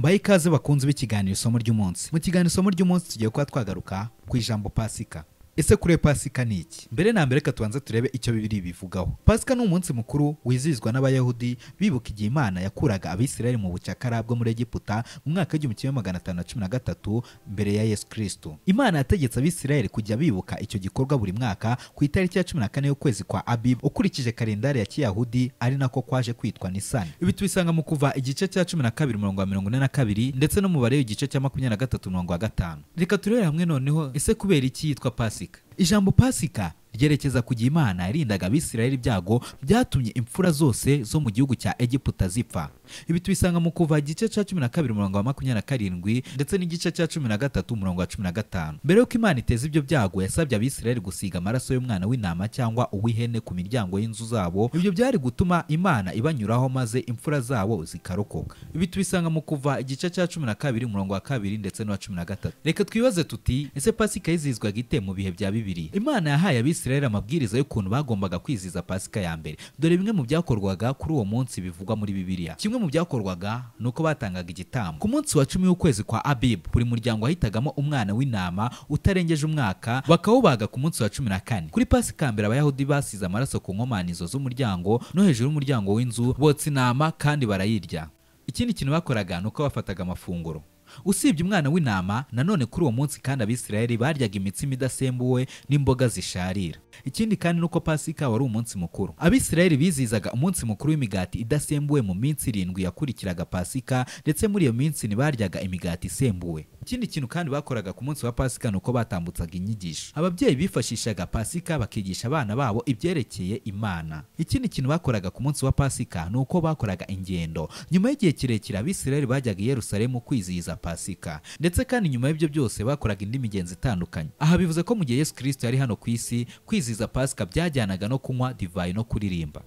Baha ikaze bakunze b'ikiganiro isomo ry'umunsi. Mu kiganiro isomo ry'umunsi tugiye kuba twagaruka ku ijambo Pasika. Ese kuri Pasika ni iki? Mbere na mbere tubanze turebe icyo Bibiliya bivugaho. Pasika ni umunsi mukuru wizihizwa n'Abayahudi bibuka igihe Imana yakuraga Abisirayeli mu bucakara bwo muri Egiputa mu mwaka w'1513 mbere ya Yesu Kristo. Imana yategetse Abisirayeli kujya bibuka icyo gikorwa buri mwaka ku itariki ya 14 y'ukwezi kwa Abib ukurikije kalendari ya Kiyahudi, ari nako kwaje kwitwa Nisani. Ibi tubisanga mu kuva igice cya 12:42 ndetse no mu bare igice cya 23:5. Reka turebe hamwe noneho ese kubera iki yitwa Pasika. Ijambo Pasika ryerekeza ku gihe Imana yarindaga Abisirayeli ibyago byatumye imfura zose zo mu gihugu cya Egiputa zipfa. Ibi tubisanga mu kuva igice cya 12:27 ndetse n'igice cya 13:15. Mbere yuko Imana iteza ibyo byago, yasabye Abisirayeli gusiga amaraso y'umwana w'intama cyangwa uw'ihene ku miryango y'inzu zabo. Ibyo byari gutuma Imana ibanyuraho maze imfura zabo zikarokoka. Ibi tubisanga mu kuva igice cya 12:2 ndetse n'uwa 13. Reka twibaze tuti ese Pasika yizihizwaga ite mu bihe bya Bibiliya? Imana yahaye Abisirayeli amabwiriza y'ukuntu bagombaga kwizihiza Pasika ya mbere. Dore bimwe mu byakorwaga kuri uwo munsi bivugwa muri Bibiliya. Kimwe mu byakorwaga nuko batangaga igitambo. Ku munsi wa 10 w'ukwezi kwa Abib, buri muryango wahitagamo umwana w'intama utarengeje umwaka, bakawubaga ku munsi wa 14. Kuri Pasika mbere Abayahudi basize amaraso ku nkomanizo z'umuryango no hejuru y'umuryango w'inzu, botsa intama kandi barayirya. Ikindi kintu bakoraga nuko bafataga amafunguro. Usibye umwana w'intama, nanone kuri uwo munsi kandi Abisirayeli baryaga imitsima idasembuwe n'imboga zisharira. Ikindi kandi nuko Pasika wari umunsi mukuru. Abisirayeli bizihizaga umunsi mukuru w'imigati idasembuwe mu minsi 7 yakurikiraga Pasika, ndetse muri iyo minsi ntibaryaga imigati isembuwe. Ikindi kintu kandi bakoraga ku munsi wa Pasika nuko batambutsaga inyigisho. Ababyeyi bifashishaga Pasika bakigisha abana babo ibyerekeye Imana. Ikindi kintu bakoraga ku munsi wa Pasika nuko bakoraga ingendo. Nyuma y'igihe kirekire Abisirayeli bajyaga i Yerusalemu kwizihiza Pasika, ndetse kandi nyuma y'ibyo byose bakoraga indi migenzo itandukanye. Aha bivuze ko mu gihe Yesu Kristo yari hano ku isi, kwizihiza Pasika byajyanaga no kunywa divayi no kuririmba.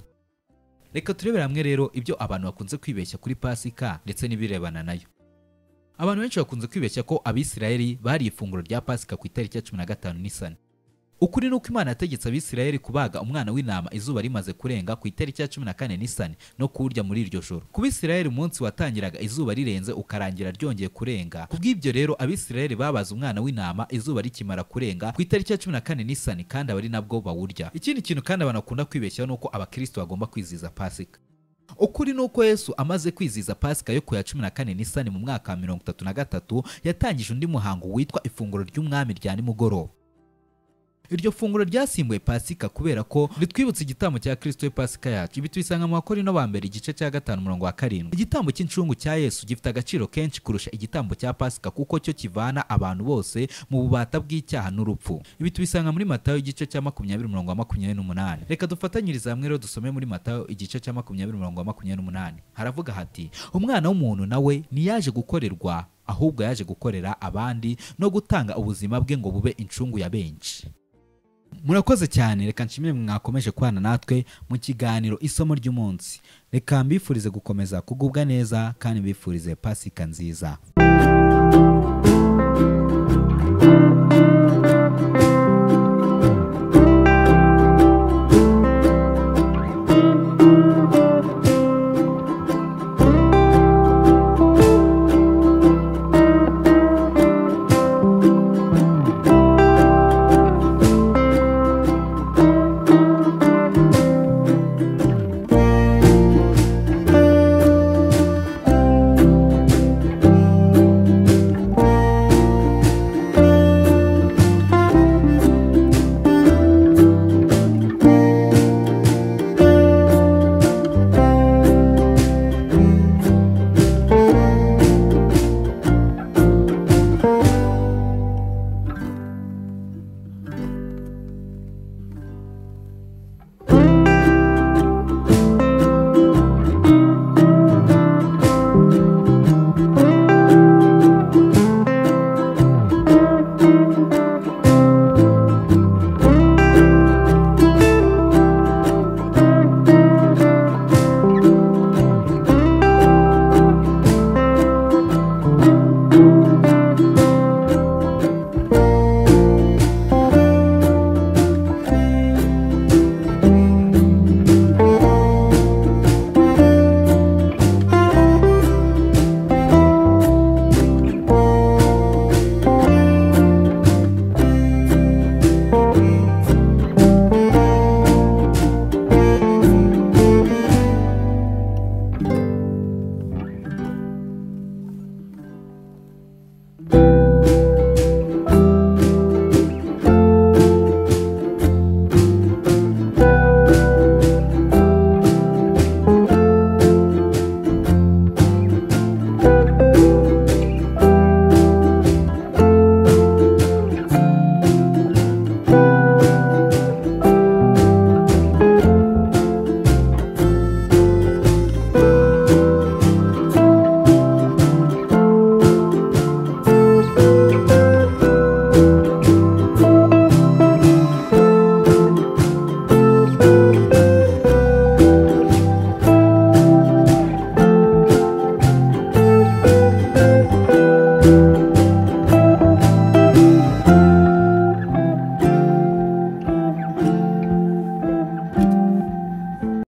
Reka turebere hamwe rero ibyo abantu bakunze kwibeshya kuri Pasika ndetse n'ibirebana nayo. Abantu benshi bakunze kwibeshya ko Abisirayeli bari ifunguro rya Pasika ku itariki ya 15 Nisani. Ukuri nuko Imana yategetse Abisirayeli kubaga umwana w'intama izuba rimaze kurenga ku itariki ya 14 Nisani no kuwurya muri iryo joro. Ku Bisirayeli umunsi watangiraga izuba rirenze ukarangira ryongeye kurenga. Kubw'ibyo rero Abisirayeli babaza umwana w'intama izuba rikimara kurenga ku itariki ya 14 Nisani, kandi abari nabwo bawurya. Ikindi kintu kandi abantu bakunda kwibeshya nuko Abakristo bagomba kwizihiza Pasika. Ukuri nuko Yesu amaze kwizihiza Pasika yo ku ya 14 Nisani mu mwaka wa 33 yatangije undi muhango witwa ifunguro ry'umwami rya nimugoroba. Iryo funguro ryasimbuye Pasika kubera ko ritwibutsa igitambo cya Kristo Pasika yacu. Ibi tubisanga mu Bakorinto ba mbere igice cya 5:7. Igitambo cy'incungu cya Yesu gifite agaciro kenshi kurusha igitambo cya Pasika kuko cyo kivana abantu bose mu bubata bw'icyaha n'urupfu. Ibi tubisanga muri Matayo igice cya 20:28. Reka dufatanyirize hamwe rero dusome muri Matayo igice cya 20:28. Haravuga hati, umwana w'umuntu nawe ntiyaje gukorerwa, ahubwo yaje gukorera abandi no gutanga ubuzima bwe ngo bube incungu ya benshi. Murakoze cyane. Reka nshimire mwakomeje kubana natwe mu kiganiro isomo ry'umunsi. Reka mbifurize gukomeza kugubwa neza kandi mbifurize Pasika nziza.